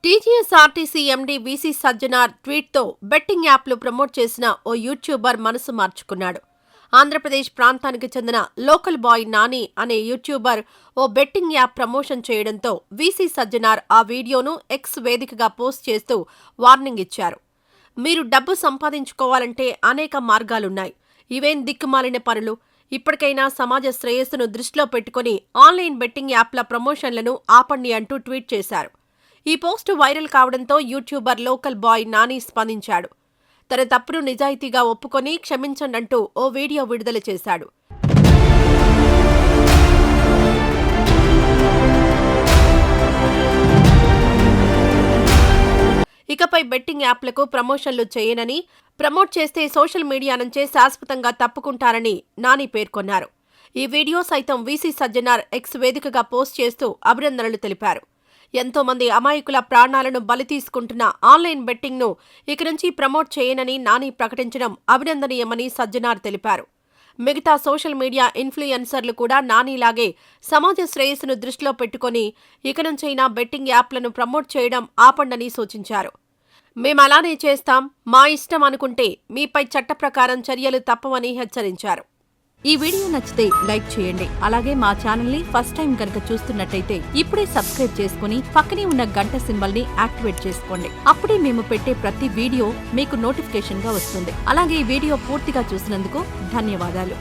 TGSRTC MD VC Sajjanar ట్వీట్తో betting యాప్లు promote చేసిన ఓ యూట్యూబర్ మనసు మార్చుకున్నాడు. ఆంధ్రప్రదేశ్ ప్రాంతానికి చెందిన లోకల్ బాయ్ నాని అనే యూట్యూబర్ ఓ బెట్టింగ్ యాప్ ప్రమోషన్ చేయడంతో వీసీ సజ్జనార్ ఆ వీడియోను ఎక్స్ వేదికగా పోస్ట్ చేస్తూ వార్నింగ్ ఇచ్చారు. మీరు డబ్బు సంపాదించుకోవాలంటే అనేక మార్గాలున్నాయి. ఇవేం దిక్కుమాలిన పనులు. ఇప్పటికైనా సమాజ శ్రేయస్సును దృష్టిలో పెట్టుకుని ఆన్లైన్ బెట్టింగ్ యాప్ల ప్రమోషన్లను ఆపండి అంటూ ట్వీట్ చేశారు. ఈ పోస్టు వైరల్ కావడంతో యూట్యూబర్ లోకల్ బాయ్ నాని స్పందించాడు. తన తప్పును నిజాయితీగా ఒప్పుకొని క్షమించండంటూ ఓ వీడియో విడుదల చేశాడు. ఇకపై బెట్టింగ్ యాప్లకు ప్రమోషన్లు చేయనని, ప్రమోట్ చేస్తే సోషల్ మీడియా నుంచే శాశ్వతంగా తప్పుకుంటారని నాని పేర్కొన్నారు. ఈ వీడియో సైతం వీసీ సజ్జనార్ ఎక్స్ వేదికగా పోస్ట్ చేస్తూ అభినందనలు తెలిపారు. ఎంతో మంది అమాయకుల ప్రాణాలను బలి తీసుకుంటున్న ఆన్లైన్ బెట్టింగ్ను ఇక నుంచి ప్రమోట్ చేయనని నాని ప్రకటించడం అభినందనీయమని సజ్జనార్ తెలిపారు. మిగతా సోషల్ మీడియా ఇన్ఫ్లుయెన్సర్లు కూడా నానిలాగే సమాజ శ్రేయస్సును దృష్టిలో పెట్టుకుని ఇక నుంచైనా బెట్టింగ్ యాప్లను ప్రమోట్ చేయడం ఆపండని సూచించారు. మేమలానే చేస్తాం, మా ఇష్టం అనుకుంటే మీపై చట్ట ప్రకారం చర్యలు తప్పవని హెచ్చరించారు. ఈ వీడియో నచ్చితే లైక్ చేయండి. అలాగే మా ఛానల్ ని ఫస్ట్ టైం కనుక చూస్తున్నట్టయితే ఇప్పుడే సబ్స్క్రైబ్ చేసుకుని పక్కనే ఉన్న గంట సింబల్ ని యాక్టివేట్ చేసుకోండి. అప్పుడే మేము పెట్టే ప్రతి వీడియో మీకు నోటిఫికేషన్ గా వస్తుంది. అలాగే ఈ వీడియో పూర్తిగా చూసినందుకు ధన్యవాదాలు.